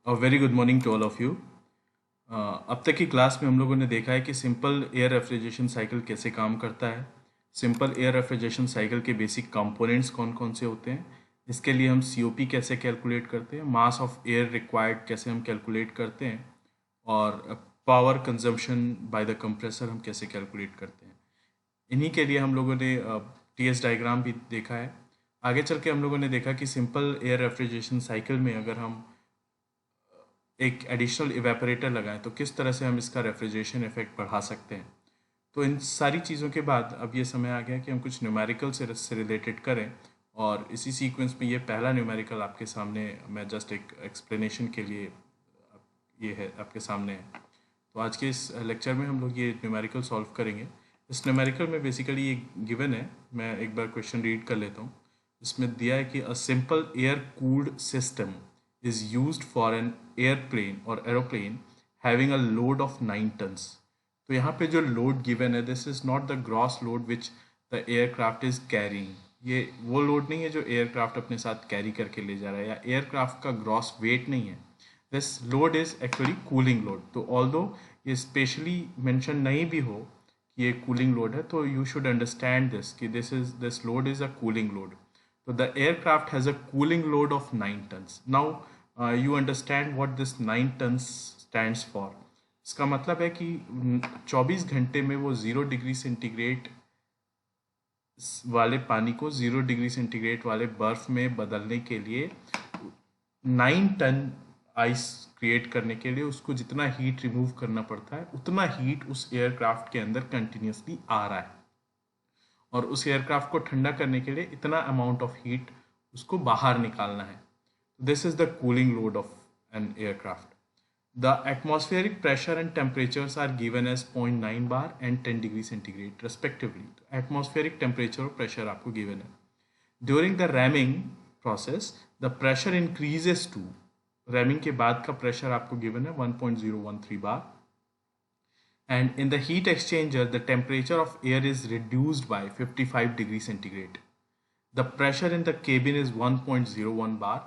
Very good morning to all of you. अब तक की क्लास में हम लोगों ने देखा है कि सिंपल एयर रेफ्रिजरेशन साइकिल कैसे काम करता है। सिंपल एयर रेफ्रिजरेशन साइकिल के बेसिक कंपोनेंट्स कौन कौन से होते हैं, इसके लिए हम सीओपी कैसे कैलकुलेट करते हैं, मास ऑफ एयर रिक्वायर्ड कैसे हम कैलकुलेट करते हैं, और power consumption by the compressor हम कैसे कैलकुलेट करते हैं। इन्हीं के लिए हम लोगों ने टीएस डायग्राम भी देखा है। आगे चल के हम लोगों ने देखा कि सिंपल एयर रेफ्रिजरेशन साइकिल में अगर हम एक एडिशनल इवेपोरेटर लगाएं तो किस तरह से हम इसका रेफ्रिजरेशन इफेक्ट बढ़ा सकते हैं। तो इन सारी चीज़ों के बाद अब ये समय आ गया कि हम कुछ न्यूमेरिकल से रिलेटेड करें, और इसी सीक्वेंस में ये पहला न्यूमेरिकल आपके सामने, मैं जस्ट एक एक्सप्लेनेशन के लिए ये है आपके सामने है। तो आज के इस लेक्चर में हम लोग ये न्यूमेरिकल सॉल्व करेंगे। इस न्यूमेरिकल में बेसिकली ये गिवन है, मैं एक बार क्वेश्चन रीड कर लेता हूँ। इसमें दिया है कि a simple air cooled system is used for an airplane or aeroplane having a load of 9 tons। तो यहाँ पे जो लोड गिवन है, this is not the gross load which the aircraft is carrying. ये वो लोड नहीं है जो एयरक्राफ्ट अपने साथ कैरी करके ले जा रहा है, या एयरक्राफ्ट का ग्रॉस वेट नहीं है। This load is actually cooling load. तो ऑल्दो ये स्पेशली मेंशन नहीं भी हो कि ये कूलिंग लोड है, तो यू शुड अंडरस्टैंड दिस कि this load is a cooling load. So the aircraft has a cooling load of 9 tons. Now you understand what this 9 tons stands for. इसका मतलब है कि 24 घंटे में वो 0 डिग्री सेंटीग्रेड वाले पानी को 0 डिग्री सेंटीग्रेड वाले बर्फ में बदलने के लिए 9 टन आइस क्रिएट करने के लिए उसको जितना हीट रिमूव करना पड़ता है, उतना हीट उस एयरक्राफ्ट के अंदर कंटिन्यूसली आ रहा है, और उस एयरक्राफ्ट को ठंडा करने के लिए इतना अमाउंट ऑफ हीट उसको बाहर निकालना है। This is the cooling load of an aircraft. The atmospheric pressure and temperatures are given as 0.9 bar and 10 degree centigrade respectively. Atmospheric temperature और प्रेशर आपको गिवन है। During the ramming process the pressure increases to, ramming के बाद का pressure आपको given है 1.013 bar, and in the heat exchanger the temperature of air is reduced by 55 degree centigrade. The pressure in the cabin is 1.01 bar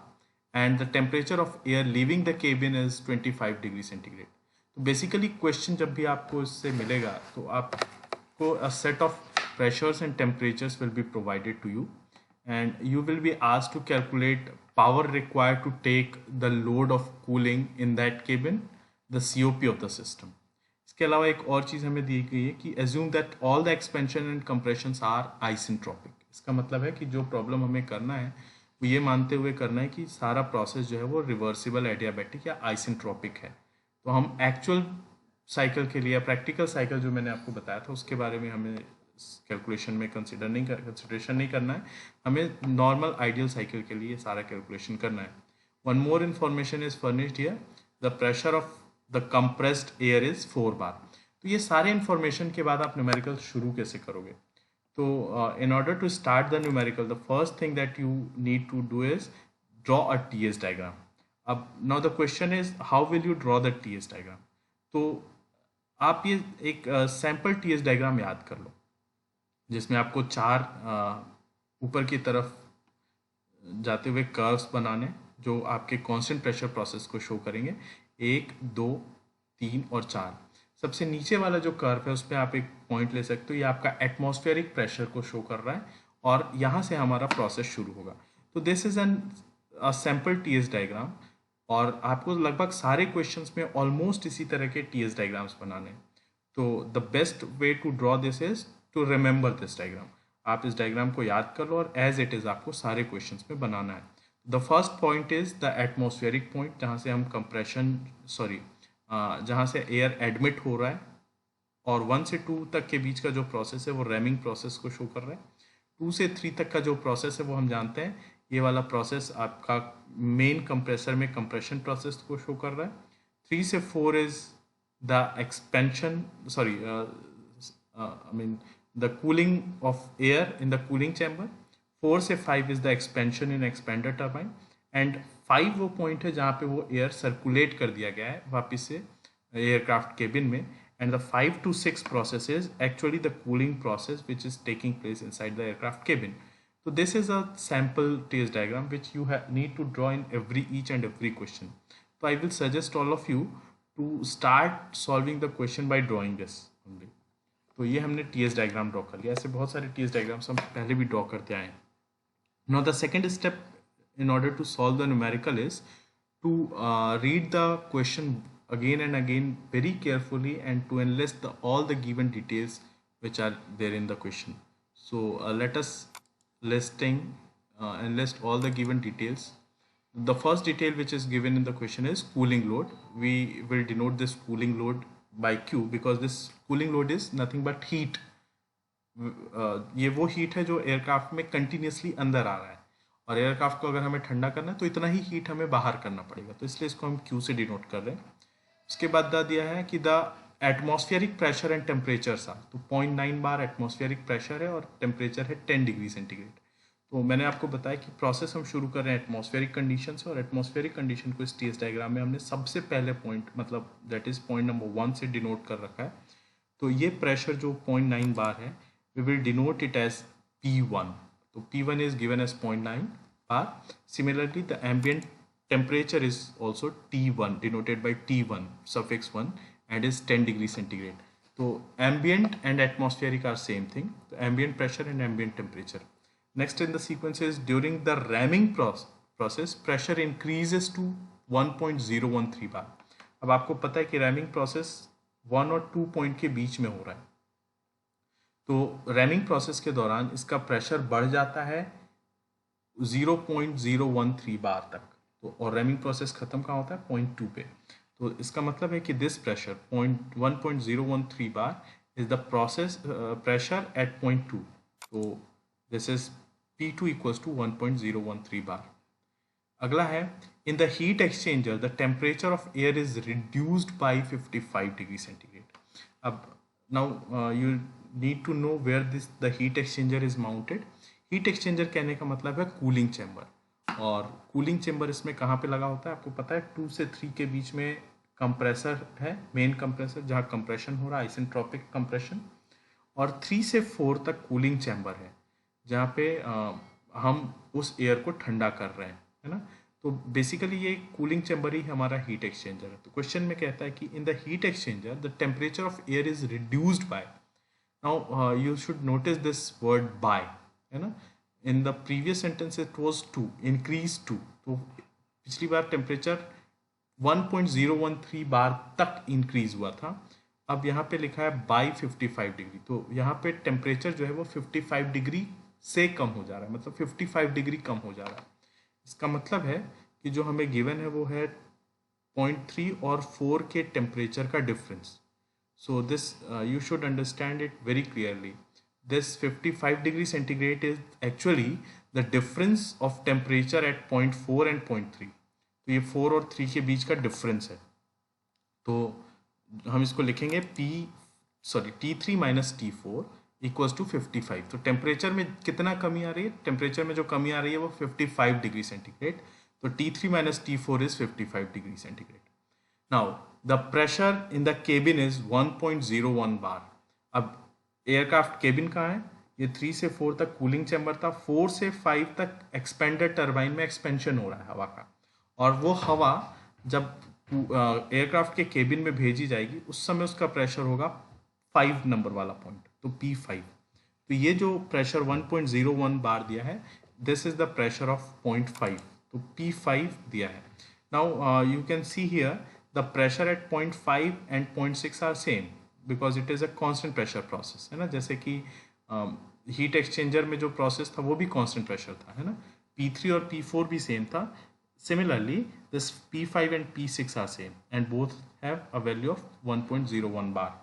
and the temperature of air leaving the cabin is 25 degree centigrade. तो basically question जब भी आपको इससे मिलेगा तो आपको a set of pressures and temperatures will be provided to you and you will be asked to calculate power required to take the load of cooling in that cabin, the COP of the system. इसके अलावा एक और चीज़ हमें दी गई है कि assume that all the expansion and compression are isentropic. इसका मतलब है कि जो प्रॉब्लम हमें करना है वो ये मानते हुए करना है कि सारा प्रोसेस जो है वो रिवर्सिबल एडियाबैटिक या आइसेंट्रोपिक है। तो हम एक्चुअल साइकिल के लिए, प्रैक्टिकल साइकिल जो मैंने आपको बताया था उसके बारे में हमें कैलकुलेशन में कंसिडरेशन नहीं करना है। हमें नॉर्मल आइडियल साइकिल के लिए सारा कैलकुलेशन करना है। One more information is furnished here, the pressure of the compressed air is 4 bar. तो ये सारे इन्फॉर्मेशन के बाद आप न्यूमेरिकल शुरू कैसे करोगे? तो in order to start the numerical, the first thing that you need to do is draw a TS diagram. अब now the question is how will you draw the TS diagram? तो आप ये एक sample TS diagram याद कर लो जिसमें आपको 4 ऊपर की तरफ जाते हुए कर्व्स बनाने जो आपके कांस्टेंट प्रेशर प्रोसेस को शो करेंगे, 1, 2, 3 और 4। सबसे नीचे वाला जो कर्व है उस पर आप एक पॉइंट ले सकते हो, ये आपका एटमॉस्फेरिक प्रेशर को शो कर रहा है और यहाँ से हमारा प्रोसेस शुरू होगा। तो this is an sample TS diagram, और आपको लगभग सारे क्वेश्चंस में ऑलमोस्ट इसी तरह के टीएस डायग्राम्स बनाने। तो the best way to draw this is to remember this diagram. आप इस डायग्राम को याद कर लो और एज इट इज़ आपको सारे क्वेश्चंस में बनाना है। The first point is the atmospheric point, जहाँ से हम जहाँ से एयर एडमिट हो रहा है, और 1 से 2 तक के बीच का जो प्रोसेस है वो रैमिंग प्रोसेस को शो कर रहा है। 2 से 3 तक का जो प्रोसेस है वो हम जानते हैं, ये वाला प्रोसेस आपका मेन कंप्रेसर में कंप्रेशन प्रोसेस को शो कर रहा है। 3 से 4 is the expansion, the cooling of air in the cooling chamber. 4 से 5 is the expansion in expander turbine, and 5 वो पॉइंट है जहाँ पे वो एयर सर्कुलेट कर दिया गया है वापस से एयरक्राफ्ट केबिन में, and the 5 to 6 process is actually the cooling process which is taking place inside the aircraft cabin. So this is a sample TS diagram which you need to draw in each and every question. तो I will suggest all of you to start solving the question by drawing this only. तो ये हमने TS diagram draw कर लिया। ऐसे बहुत सारे TS diagrams हम पहले भी ड्रॉ करते आए हैं। Now the second step in order to solve the numerical is to read the question again and again very carefully and to enlist all the given details which are there in the question. So let us enlist all the given details. The first detail which is given in the question is cooling load. We will denote this cooling load by Q because this cooling load is nothing but heat. ये वो heat है जो aircraft में continuously अंदर आ रहा है, और aircraft को अगर हमें ठंडा करना है तो इतना ही हीट हमें बाहर करना पड़ेगा, तो इसलिए इसको हम क्यू से डिनोट कर रहे हैं। उसके बाद दा दिया है कि the atmospheric pressure and temperature सा, तो 0.9 बार एटमॉस्फेरिक प्रेशर है और टेम्परेचर है 10 डिग्री सेंटीग्रेड। तो मैंने आपको बताया कि प्रोसेस हम शुरू कर रहे हैं एटमॉस्फेरिक कंडीशन से, और एटमॉस्फेरिक कंडीशन को इस टीएस डायग्राम में हमने सबसे पहले पॉइंट मतलब दैट इज पॉइंट नंबर 1 से डिनोट कर रखा है। तो ये प्रेशर जो 0.9 बार है we will denote it as P1. So P1 is given as 0.9 bar. Similarly, the ambient temperature is also T1, denoted by T1 suffix 1, and is 10 degrees centigrade. So ambient and atmospheric are same thing. The ambient pressure and ambient temperature. Next in the sequence is during the ramming process, pressure increases to 1.013 bar. अब आपको पता है कि rhyming process 1 और 2 point के बीच में हो रहा है, तो रैमिंग प्रोसेस के दौरान इसका प्रेशर बढ़ जाता है 0.013 बार तक। तो और रैमिंग प्रोसेस खत्म कहाँ होता है 0.2 पे। तो इसका मतलब है कि this pressure 1.013 bar is the process pressure at 0.2। तो this is P2 equals to 1.013 bar. अगला है in the heat exchanger the temperature of air is reduced by 55 degree centigrade. अब now you need to know where the heat exchanger is mounted. Heat exchanger कहने का मतलब है cooling chamber, और cooling chamber इसमें कहाँ पे लगा होता है आपको पता है 2 से 3 के बीच में कंप्रेसर है, मेन कंप्रेसर जहाँ कंप्रेशन हो रहा है आइसेंट्रोपिक कंप्रेशन, और 3 से 4 तक कूलिंग चैम्बर है जहाँ पे हम उस एयर को ठंडा कर रहे हैं, है ना। तो बेसिकली ये कूलिंग चैम्बर ही हमारा हीट एक्सचेंजर है। तो क्वेश्चन में कहता है कि इन the heat exchanger the temperature of air is reduced by, now you should notice this word by, है ना। in the previous sentence it was 2 increase 2, तो पिछली बार टेम्परेचर 1.013 बार तक इंक्रीज हुआ था, अब यहाँ पे लिखा है बाई 55 डिग्री। तो यहाँ पे टेम्परेचर जो है वो 55 डिग्री से कम हो जा रहा है, मतलब 55 डिग्री कम हो जा रहा है। इसका मतलब है कि जो हमें गिवन है वो है 0.3 और 4 के टेम्परेचर का difference. So this you should understand it very clearly. This 55 degree centigrade is actually the difference of temperature at 0.4 and 0.3. तो ये 4 और 3 के बीच का डिफरेंस है। तो हम इसको लिखेंगे T3 minus T4 equals to 55। तो टेम्परेचर में कितना कमी आ रही है, टेम्परेचर में जो कमी आ रही है वो 55 डिग्री सेंटीग्रेड। तो T3 minus T4 is 55 degree centigrade. Now the pressure in the cabin is 1.01 बार। अब एयरक्राफ्ट केबिन कहाँ है, ये 3 से 4 तक कूलिंग चैम्बर था, 4 से 5 तक एक्सपेंडर टरबाइन में एक्सपेंशन हो रहा है हवा का, और वो हवा जब एयरक्राफ्ट के केबिन में भेजी जाएगी उस समय उसका प्रेशर होगा 5 नंबर वाला पॉइंट, तो P5। तो ये जो प्रेशर 1.01 बार दिया है this is the pressure of 0.5, तो P5 दिया है। Now you can see here the pressure at 0.5 and 0.6 are same because it is a constant pressure process, है ना। जैसे कि हीट एक्सचेंजर में जो प्रोसेस था वो भी कांस्टेंट प्रेशर था, है ना। P3 और P4 भी सेम था। Similarly this P5 and P6 are same and both have a value of 1.01 बार।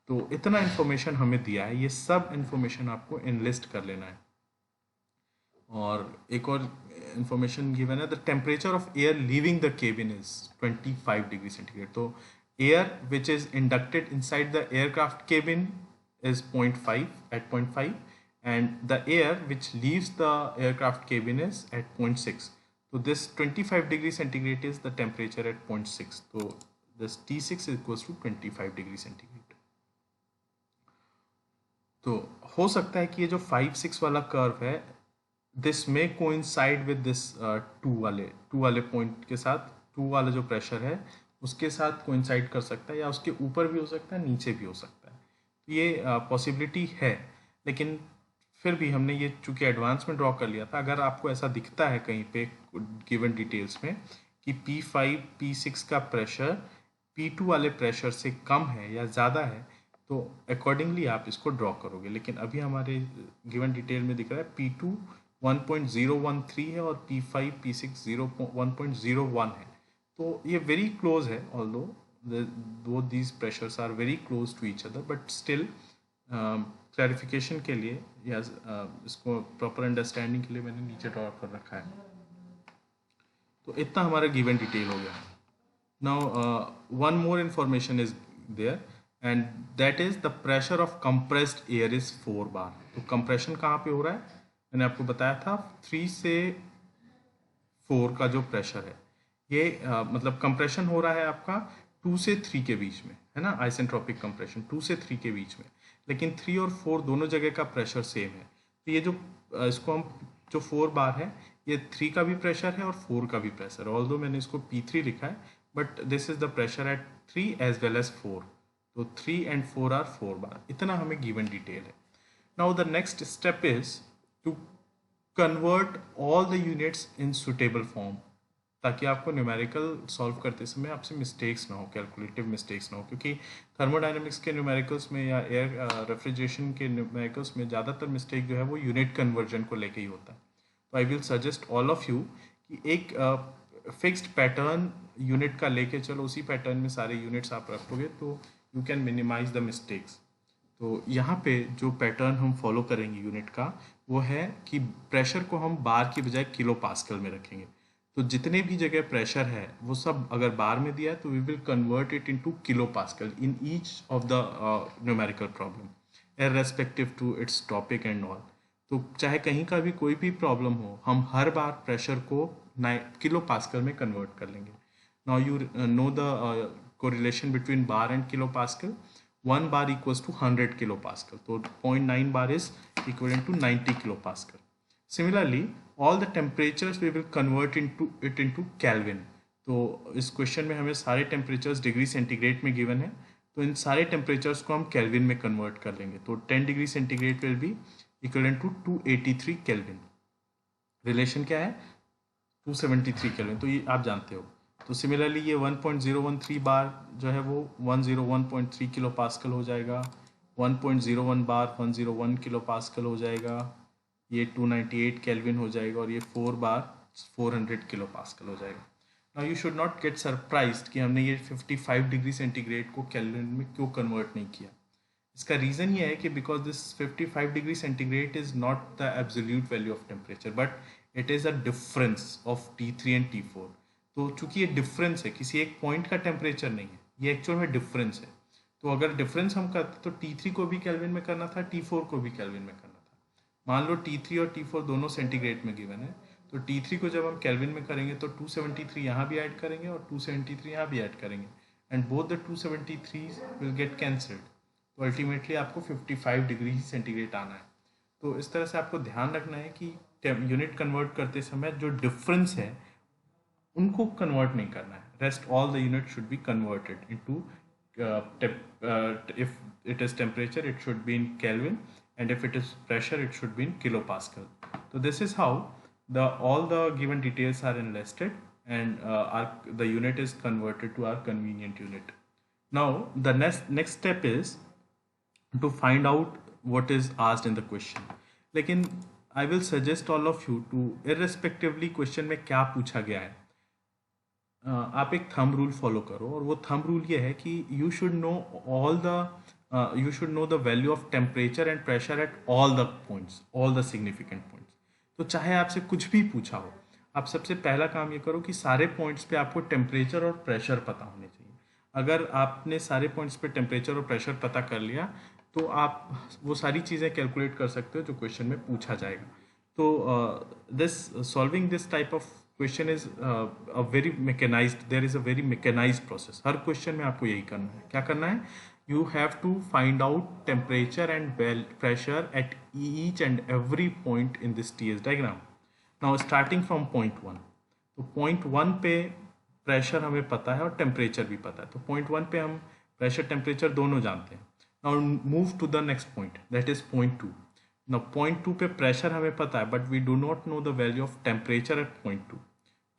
तो इतना इन्फॉर्मेशन हमें दिया है, ये सब इन्फॉर्मेशन आपको एनलिस्ट कर लेना है। और एक और इंफॉर्मेशन गिवन है the temperature of air leaving the cabin is 25 degree centigrade. तो air which is inducted inside the aircraft cabin is 0.5 at 0.5 and the air which leaves the aircraft cabin is at 0.6. So this 25 degree centigrade is the temperature at 0.6. So this T6 is equals to 25 degree centigrade. तो हो सकता है कि ये जो 5-6 वाला curve है this में कोइंसाइड विद दिस 2 वाले पॉइंट के साथ टू वाला जो प्रेशर है उसके साथ कोइंसाइड कर सकता है, या उसके ऊपर भी हो सकता है, नीचे भी हो सकता है। तो ये पॉसिबिलिटी है, लेकिन फिर भी हमने ये चूंकि एडवांस में ड्रॉ कर लिया था। अगर आपको ऐसा दिखता है कहीं पे गिवन डिटेल्स में कि P5 P6 का प्रेशर P2 वाले प्रेशर से कम है या ज़्यादा है, तो अकॉर्डिंगली आप इसको ड्रॉ करोगे। लेकिन अभी हमारे गिवन डिटेल में दिख रहा है P2 1.013 है और P5 P6 1.01 है। तो ये वेरी क्लोज है, although both these pressures are very close to each other, but still clarification के लिए या इसको प्रॉपर अंडरस्टैंडिंग के लिए मैंने नीचे ड्रॉ कर रखा है। तो इतना हमारा गिवन डिटेल हो गया। Now one more information is there and that is the pressure of compressed air is 4 bar. तो कंप्रेशन कहाँ पे हो रहा है, मैंने आपको बताया था 3 से 4 का जो प्रेशर है ये मतलब कंप्रेशन हो रहा है आपका 2 से 3 के बीच में, है ना, आइसेंट्रोपिक कंप्रेशन 2 से 3 के बीच में। लेकिन 3 और 4 दोनों जगह का प्रेशर सेम है। तो ये जो इसको हम जो 4 बार है ये 3 का भी प्रेशर है और 4 का भी प्रेशर है। ऑल्दो मैंने इसको P3 लिखा है, but this is the pressure at 3 as well as 4। तो 3 and 4 आर 4 बार। इतना हमें गिवन डिटेल है। Now the next step is to convert all the units in suitable form, ताकि आपको न्यूमेरिकल सॉल्व करते समय आपसे मिस्टेक्स ना हो, कैलकुलेटिव मिस्टेक्स ना हो। क्योंकि थर्मोडायनेमिक्स के न्यूमेरिकल्स में या एयर रेफ्रिजरेशन के न्यूमेरिकल्स में ज़्यादातर मिस्टेक जो है वो यूनिट कन्वर्जन को लेके ही होता है। तो I will suggest all of you कि एक फिक्स्ड पैटर्न यूनिट का लेके चलो, उसी पैटर्न में सारे यूनिट्स आप रखोगे तो you can minimise the mistakes. तो यहाँ पे जो पैटर्न हम फॉलो करेंगे यूनिट का वो है कि प्रेशर को हम बार की बजाय किलो पास्कल में रखेंगे। तो जितने भी जगह प्रेशर है वो सब अगर बार में दिया है तो we will convert it into kilo pascal in each of the numerical problem irrespective to its topic and all. तो चाहे कहीं का भी कोई भी प्रॉब्लम हो, हम हर बार प्रेशर को किलो पास्कल में कन्वर्ट कर लेंगे। Now you know the correlation between bar and kilo pascal. 1 bar equals to 100 kilo pascal. So 0.9 bar is equivalent to 90 kilo pascal. Similarly, all the temperatures we will convert into Kelvin. तो इस question में हमें सारे temperatures degree centigrade में given है, तो इन सारे temperatures को हम केल्विन में कन्वर्ट कर लेंगे। तो 10 degree centigrade will be equivalent to 283 kelvin. Relation क्या है, 273 केल्विन, तो ये आप जानते हो। तो सिमिलरली ये 1.013 बार जो है वो 101.3 किलो पास्कल हो जाएगा, 1.01 बार 101 किलो पास्कल हो जाएगा, ये 298 केल्विन हो जाएगा, और ये 4 बार 400 किलो पास्कल हो जाएगा। Now you should not gate surprised कि हमने ये 55 डिग्री सेंटीग्रेड को केल्विन में क्यों कन्वर्ट नहीं किया। इसका रीज़न ये है कि because this 55 degree centigrade is not the absolute value of temperature, but it is a difference of T3 and T4। तो चूंकि ये डिफरेंस है, किसी एक पॉइंट का टेम्परेचर नहीं है, ये एक्चुअल में डिफरेंस है। तो अगर डिफरेंस हम करते तो T3 को भी केल्विन में करना था, T4 को भी केल्विन में करना था। मान लो T3 और T4 दोनों सेंटीग्रेड में गिवन है, तो T3 को जब हम केल्विन में करेंगे तो 273 यहाँ भी ऐड करेंगे और 273 यहाँ भी ऐड करेंगे, and both the 273 will get cancelled. तो अल्टीमेटली आपको 55 डिग्री सेंटीग्रेड आना है। तो इस तरह से आपको ध्यान रखना है कि यूनिट कन्वर्ट करते समय जो डिफरेंस है उनको कन्वर्ट नहीं करना है। Rest all the unit should be converted into if it is temperature it should be in Kelvin, and if it is pressure it should be in kilopascal. So this is how all the given details are enlisted, and the unit is converted to our convenient unit. Now the next step is to find out what is asked in the question. लेकिन I will suggest all of you to irrespectively question में क्या पूछा गया है, आप एक thumb rule follow करो, और वो थंब रूल ये है कि you should know the value of temperature and pressure at all the points, all the significant points. तो चाहे आपसे कुछ भी पूछा हो, आप सबसे पहला काम ये करो कि सारे पॉइंट्स पे आपको टेम्परेचर और प्रेशर पता होने चाहिए। अगर आपने सारे पॉइंट्स पे टेम्परेचर और प्रेशर पता कर लिया तो आप वो सारी चीज़ें कैलकुलेट कर सकते हो जो क्वेश्चन में पूछा जाएगा। तो solving this type of question is a very mechanised, there is a very mechanised process. हर क्वेश्चन में आपको यही करना है। क्या करना है, you have to find out temperature and pressure at each and every point in this TS diagram. Now starting from point 1, तो पॉइंट 1 पे प्रेशर हमें पता है और टेम्परेचर भी पता है। तो पॉइंट 1 पे हम प्रेशर टेम्परेचर दोनों जानते हैं। Now move to the next point, that is point 2। Now point 2 पे प्रेशर हमें पता है but we do not know the value of temperature at point 2।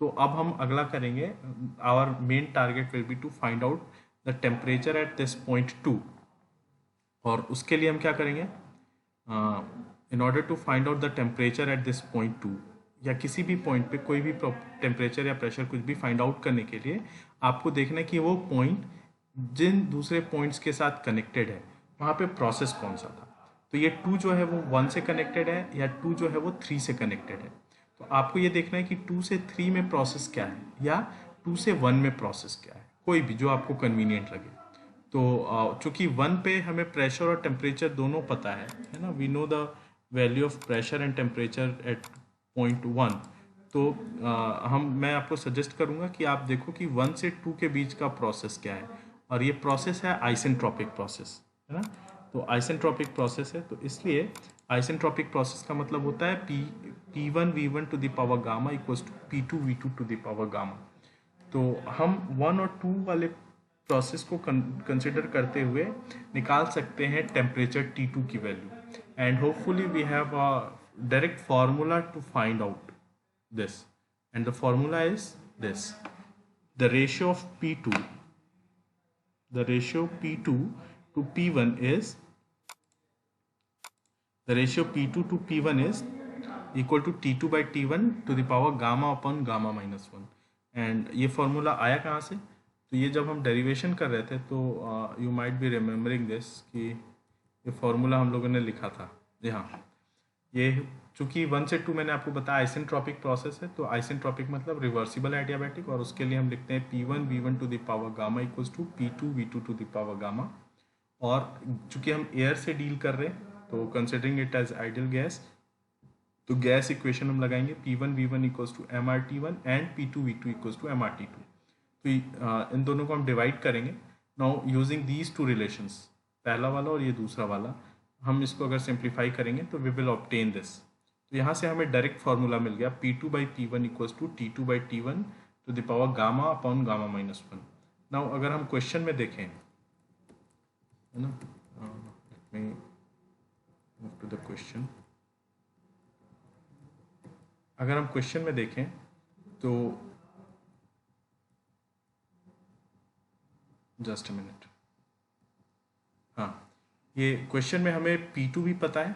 तो अब हम अगला करेंगे, our main target will be to find out the temperature at this point 2। और उसके लिए हम क्या करेंगे, in order to find out the temperature at this point 2, या किसी भी पॉइंट पे कोई भी टेम्परेचर या प्रेशर कुछ भी फाइंड आउट करने के लिए आपको देखना है कि वो पॉइंट जिन दूसरे पॉइंट्स के साथ कनेक्टेड है वहाँ पे प्रोसेस कौन सा था। तो ये 2 जो है वो 1 से कनेक्टेड है या 2 जो है वो 3 से कनेक्टेड है। तो आपको ये देखना है कि 2 से 3 में प्रोसेस क्या है या 2 से 1 में प्रोसेस क्या है, कोई भी जो आपको कन्वीनियंट लगे। तो चूंकि 1 पे हमें प्रेशर और टेम्परेचर दोनों पता है ना, we know the value of pressure and temperature at point 1। तो मैं आपको सजेस्ट करूंगा कि आप देखो कि 1 से 2 के बीच का प्रोसेस क्या है, और ये प्रोसेस है आइसेंट्रोपिक प्रोसेस, है ना। तो आइसेंट्रोपिक प्रोसेस है, तो इसलिए आइसेंट्रोपिक प्रोसेस का मतलब होता है P1 V1 to the power gamma equals to P2 V2 to the power gamma. तो हम 1 और 2 वाले प्रोसेस को कंसिडर करते हुए निकाल सकते हैं टेम्परेचर T2 की वैल्यू, and hopefully we have a direct formula to find out this, and the formula is this: the ratio of P2 the ratio P2 to P1 is the ratio P2 to P1 is equal to T2 by T1 to the power gamma upon gamma minus 1। And ये formula आया कहाँ से, तो ये जब हम derivation कर रहे थे तो you might be remembering this कि ये फॉर्मूला हम लोगों ने लिखा था यहाँ। ये चूंकि 1 से 2 मैंने आपको बताया आइसेंट्रोपिक प्रोसेस है, तो आइसेंट्रोपिक मतलब रिवर्सिबल एडियाबैटिक, और उसके लिए हम लिखते हैं P1 V1 to the power gamma equals to P2 V2 to the power gamma. और चूंकि हम एयर से डील कर रहे हैं तो considering it as ideal gas, तो गैस इक्वेशन हम लगाएंगे P1 V1 equals to MRT1 and P2 V2 equals to MRT2। तो इन दोनों को हम डिवाइड करेंगे। Now using these two relations, पहला वाला और ये दूसरा वाला, हम इसको अगर सिंप्लीफाई करेंगे तो वी विल ऑब्टेन दिस। तो यहाँ से हमें डायरेक्ट फार्मूला मिल गया P2 by P1 equals to T2 by T1 to the power gamma upon gamma minus 1। Now अगर हम क्वेश्चन में देखें, है ना, let me move to the question. अगर हम क्वेश्चन में देखें तो जस्ट अ मिनट, हाँ, ये क्वेश्चन में हमें P2 भी पता है,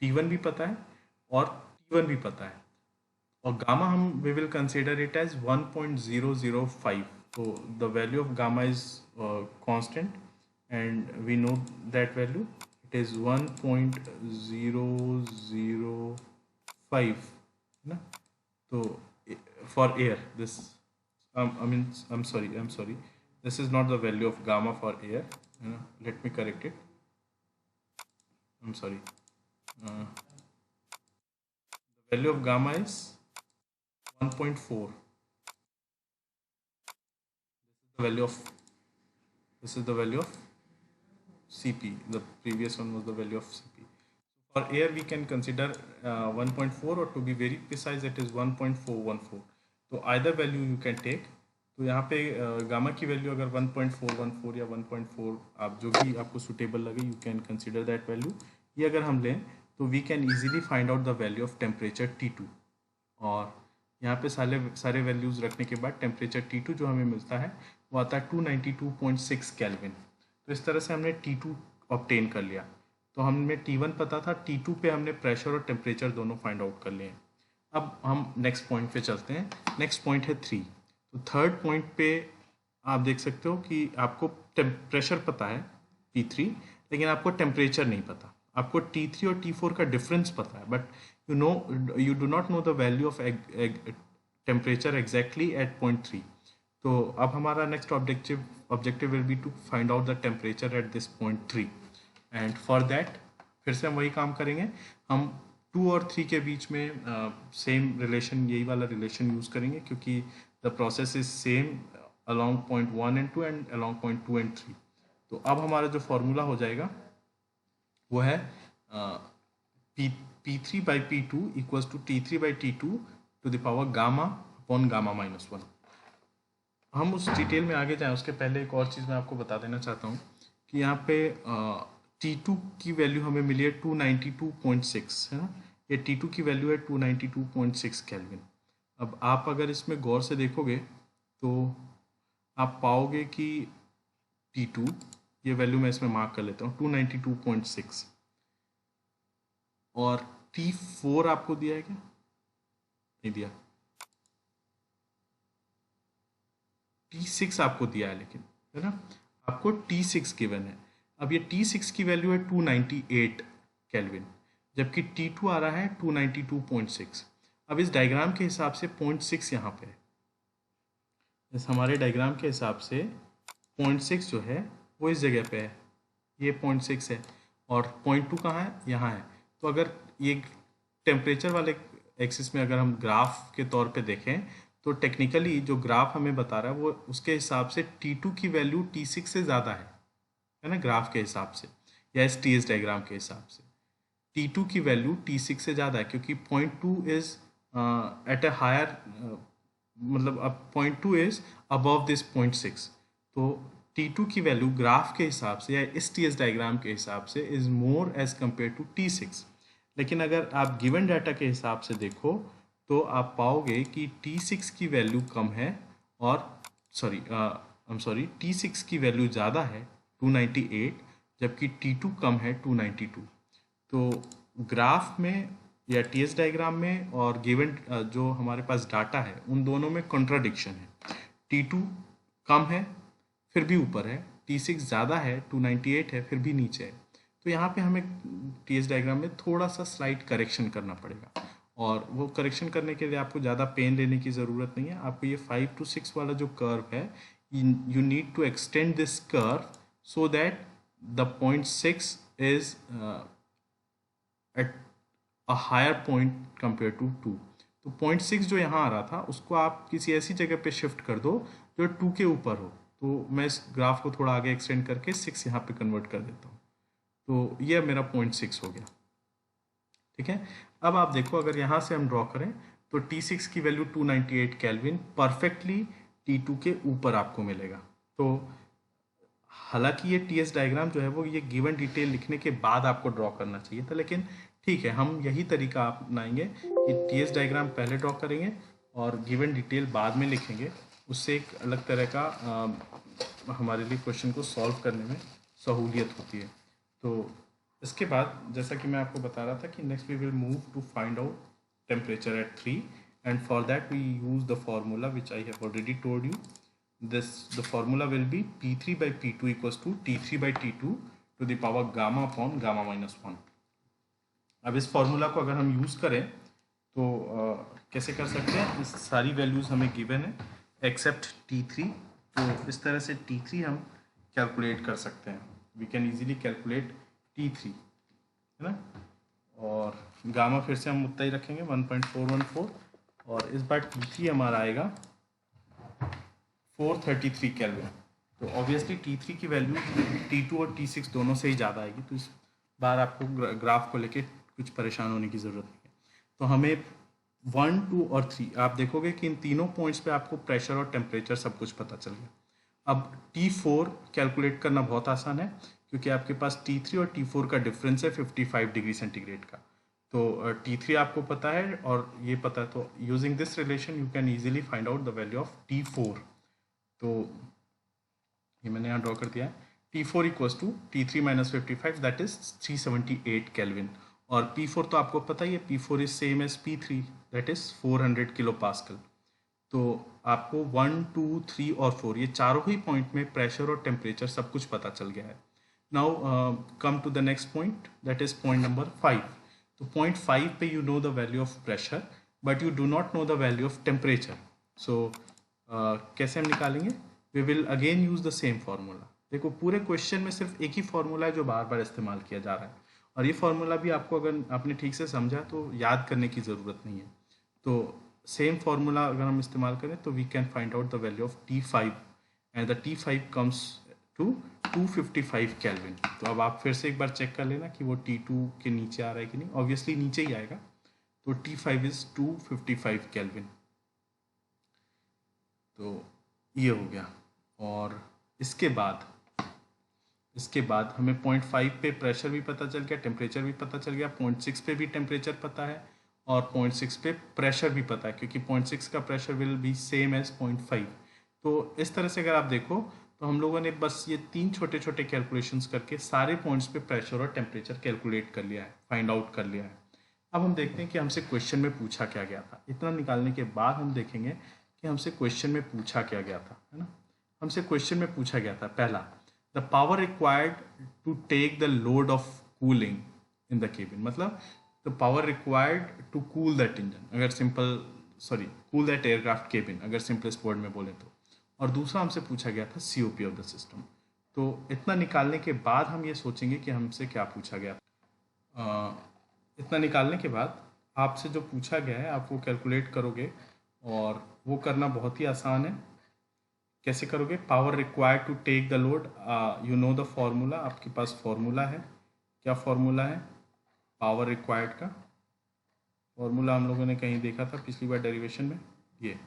P1 भी पता है और T1 भी पता है, और गामा हम we will consider it as 1.005। तो the value of gamma is constant and we know that value, it is 1.005, है ना। तो for air this I am sorry, this is not the value of gamma for air, let me correct it, I'm sorry, the value of gamma is 1.4, this is the value of CP, the previous one was the value of CP. For air we can consider 1.4, or to be very precise it is 1.414, so either value you can take। तो यहाँ पे gamma की value अगर 1.414 या 1.4, आप जो भी आपको सुटेबल लगे you can consider that value. ये अगर हम लें तो we can easily find out the value of temperature T2, और यहाँ पे सारे वैल्यूज़ रखने के बाद टेम्परेचर T2 जो हमें मिलता है वो आता है 292.6 केल्विन। तो इस तरह से हमने T2 ऑब्टेन कर लिया। तो हमें T1 पता था, T2 पे हमने प्रेशर और टेम्परेचर दोनों फाइंड आउट कर लिए हैं। अब हम नेक्स्ट पॉइंट पे चलते हैं। नेक्स्ट पॉइंट है 3। तो थर्ड पॉइंट पे आप देख सकते हो कि आपको प्रेशर पता है P3, लेकिन आपको टेम्परेचर नहीं पता। आपको T3 और T4 का डिफरेंस पता है, but you do not know the value of temperature exactly at point 3। तो अब हमारा next objective will be to find out the temperature at this point 3, and for that फिर से हम वही काम करेंगे। हम 2 और 3 के बीच में सेम रिलेशन, यही वाला रिलेशन यूज़ करेंगे, क्योंकि the process is same along point 1 and 2 and along point 2 and 3। तो अब हमारा जो फॉर्मूला हो जाएगा वो है P3 by P2 equals to T3 by T2 to the power gamma upon gamma minus 1। हम उस डिटेल में आगे जाएं उसके पहले एक और चीज़ मैं आपको बता देना चाहता हूँ कि यहाँ पे T2 की वैल्यू हमें मिली है 292.6, है ना। ये T2 की वैल्यू है 292.6 केल्विन। अब आप अगर इसमें गौर से देखोगे तो आप पाओगे कि T2, ये वैल्यू मैं इसमें मार्क कर लेता हूँ 292.6, और T4 आपको दिया है क्या? नहीं दिया। T6 आपको दिया है लेकिन, है ना, आपको T6 गिवन है। अब ये T6 की वैल्यू है 298 केल्विन, जबकि T2 आ रहा है 292.6। अब इस डायग्राम के हिसाब से 0.6 यहाँ पे है, इस हमारे डायग्राम के हिसाब से 0.6 जो है वो इस जगह पे है, ये 0.6 है, और 0.2 कहाँ है? यहाँ है। तो अगर ये टेम्परेचर वाले एक्सिस में अगर हम ग्राफ के तौर पे देखें तो टेक्निकली जो ग्राफ हमें बता रहा है वो उसके हिसाब से T2 की वैल्यू T6 से ज़्यादा है ना, ग्राफ के हिसाब से या इस TS डायग्राम के हिसाब से T2 की वैल्यू T6 से ज़्यादा है, क्योंकि 0.2 इज एट अ हायर, मतलब अब 0.2 इज अबव दिस 0.6। तो T2 की वैल्यू ग्राफ के हिसाब से या इस TS डायग्राम के हिसाब से is more as compare to T6। लेकिन अगर आप गिवन डाटा के हिसाब से देखो तो आप पाओगे कि T6 की वैल्यू कम है, और सॉरी T6 की वैल्यू ज़्यादा है 298, जबकि T2 कम है 292। तो ग्राफ में या TS डायग्राम में और गिवन जो हमारे पास डाटा है उन दोनों में कॉन्ट्राडिक्शन है। T2 कम है फिर भी ऊपर है, T6 ज़्यादा है 298 है फिर भी नीचे है। तो यहाँ पे हमें TS डायग्राम में थोड़ा सा स्लाइट करेक्शन करना पड़ेगा, और वो करेक्शन करने के लिए आपको ज़्यादा पेन लेने की ज़रूरत नहीं है। आपको ये 5 to 6 वाला जो कर्व है, you need to extend this curve so that the 0.6 is at a higher point compare to 2। तो 0.6 जो यहाँ आ रहा था उसको आप किसी ऐसी जगह पे शिफ्ट कर दो जो 2 के ऊपर हो। तो मैं इस ग्राफ को थोड़ा आगे एक्सटेंड करके 6 यहाँ पे कन्वर्ट कर देता हूँ, तो ये मेरा 0.6 हो गया। ठीक है, अब आप देखो अगर यहाँ से हम ड्रॉ करें तो T6 की वैल्यू 298 केल्विन परफेक्टली T2 के ऊपर आपको मिलेगा। तो हालांकि ये TS डायग्राम जो है वो ये गिवन डिटेल लिखने के बाद आपको ड्रॉ करना चाहिए था, लेकिन ठीक है, हम यही तरीका अपनाएंगे कि TS डायग्राम पहले ड्रॉ करेंगे और गिवन डिटेल बाद में लिखेंगे। उससे एक अलग तरह का हमारे लिए क्वेश्चन को सॉल्व करने में सहूलियत होती है। तो इसके बाद जैसा कि मैं आपको बता रहा था कि next we will move to find out temperature at 3, and for that we use the formula which I have already told you. the formula will be P3 by P2 equals to T3 by T2 to the power gamma upon gamma minus 1। अब इस formula को अगर हम use करें तो कैसे कर सकते हैं, इस सारी वैल्यूज़ हमें गिवन है एक्सेप्ट T3। तो इस तरह से T3 हम कैलकुलेट कर सकते हैं, we can easily calculate T3, है ना। और गामा फिर से हम उतना ही रखेंगे 1.414, और इस बार T3 हमारा आएगा 433 केल्विन। तो ऑब्वियसली T3 की वैल्यू T2 और T6 दोनों से ही ज़्यादा आएगी, तो इस बार आपको ग्राफ को लेके कुछ परेशान होने की ज़रूरत नहीं है। तो हमें 1, 2 और 3 आप देखोगे कि इन तीनों पॉइंट्स पे आपको प्रेशर और टेम्परेचर सब कुछ पता चल गया। अब T4 कैलकुलेट करना बहुत आसान है, क्योंकि आपके पास T3 और T4 का डिफरेंस है 55 डिग्री सेंटीग्रेड का। तो T3 आपको पता है और ये पता है, तो using this relation you can easily find out the value of T4। तो ये मैंने यहाँ ड्रॉ कर दिया है। T4 equals to T3 minus 55 that is 378 kelvin, और P4 तो आपको पता ही है, P4 is same as P3 that is 400 kilo pascal. तो आपको 1, 2, 3 और 4 ये चारों ही पॉइंट में प्रेशर और टेम्परेचर सब कुछ पता चल गया है। Now come to the next point that is point number 5। तो पॉइंट 5 पे you know the value of pressure but you do not know the value of temperature. So कैसे हम निकालेंगे, we will again use the same formula. देखो पूरे question में सिर्फ एक ही फार्मूला है जो बार बार इस्तेमाल किया जा रहा है, और ये फार्मूला भी आपको अगर आपने ठीक से समझा तो याद करने की ज़रूरत नहीं है। तो सेम फार्मूला अगर हम इस्तेमाल करें तो we can find out the value of T5, and the T5 comes to 255 kelvin. तो अब आप फिर से एक बार चेक कर लेना कि वो T2 के नीचे आ रहा है कि नहीं, ऑब्वियसली नीचे ही आएगा। तो T5 इज 255 केल्विन। तो ये हो गया। और इसके बाद हमें 0.5 पे प्रेशर भी पता चल गया, टेम्परेचर भी पता चल गया, 0.6 पे भी टेम्परेचर पता है और 0.6 पे प्रेशर भी पता है, क्योंकि 0.6 का pressure will be same as 0.5। तो इस तरह से अगर आप देखो तो हम लोगों ने बस ये 3 छोटे छोटे कैलकुलेशंस करके सारे पॉइंट्स पे प्रेशर और टेम्परेचर कैलकुलेट कर लिया है, फाइंड आउट कर लिया है। अब हम देखते हैं कि हमसे क्वेश्चन में पूछा क्या गया था। इतना निकालने के बाद हम देखेंगे कि हमसे क्वेश्चन में पूछा क्या गया था, है ना। हमसे क्वेश्चन में पूछा गया था पहला, the power required to take the load of cooling in the cabin, मतलब the power required to cool that engine, अगर कूल दैट एयरक्राफ्ट केबिन, अगर सिंपलेस्ट वर्ड में बोले तो। और दूसरा हमसे पूछा गया था COP ऑफ द सिस्टम। तो इतना निकालने के बाद हम ये सोचेंगे कि हमसे क्या पूछा गया। इतना निकालने के बाद आपसे जो पूछा गया है आप वो कैलकुलेट करोगे, और वो करना बहुत ही आसान है। कैसे करोगे? Power required to take the load, you know the formula, आपके पास फॉर्मूला है। क्या फॉर्मूला है पावर रिक्वायर्ड का? फॉर्मूला हम लोगों ने कहीं देखा था पिछली बार डेरिवेशन में, ये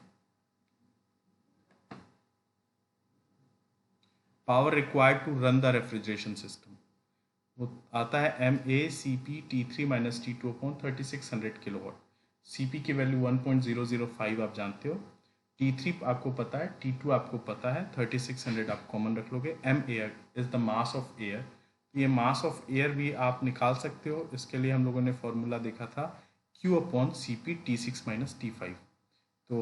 power required to run the refrigeration system, वो आता है MACP T3 - T2 upon 3600 kilowatt. CP की वैल्यू 1.005 आप जानते हो, T3 आपको पता है, T2 आपको पता है, 3600 आप कॉमन रख लोगे। M air is the mass of air, ये मास ऑफ एयर भी आप निकाल सकते हो। इसके लिए हम लोगों ने फॉर्मूला देखा था Q upon CP T6 - T5। तो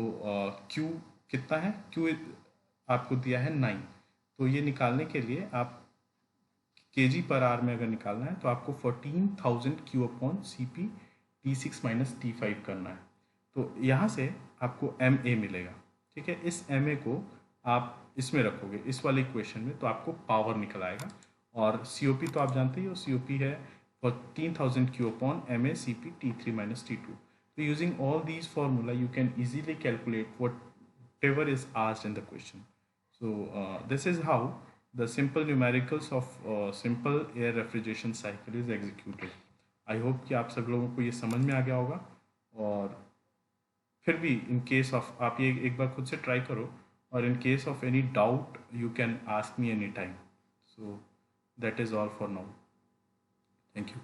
Q कितना है? Q आपको दिया है 9। तो ये निकालने के लिए आप kg/h में अगर निकालना है तो आपको 14,000 Q upon CP T6 - T5 करना है। तो यहाँ से आपको MA मिलेगा, ठीक है। इस MA को आप इसमें रखोगे, इस वाले इक्वेशन में, तो आपको पावर निकल आएगा। और COP तो आप जानते ही हो, COP है 14,000 Q upon MA CP T3 - T2। So using all these formula you can easily calculate whatever is asked in the question. So this is how the simple numericals of simple air refrigeration cycle is executed. I hope कि आप सब लोगों को ये समझ में आ गया होगा। और फिर भी इन केस ऑफ, आप ये एक बार खुद से ट्राई करो, और in case of any doubt you can ask me any time. So that is all for now. Thank you.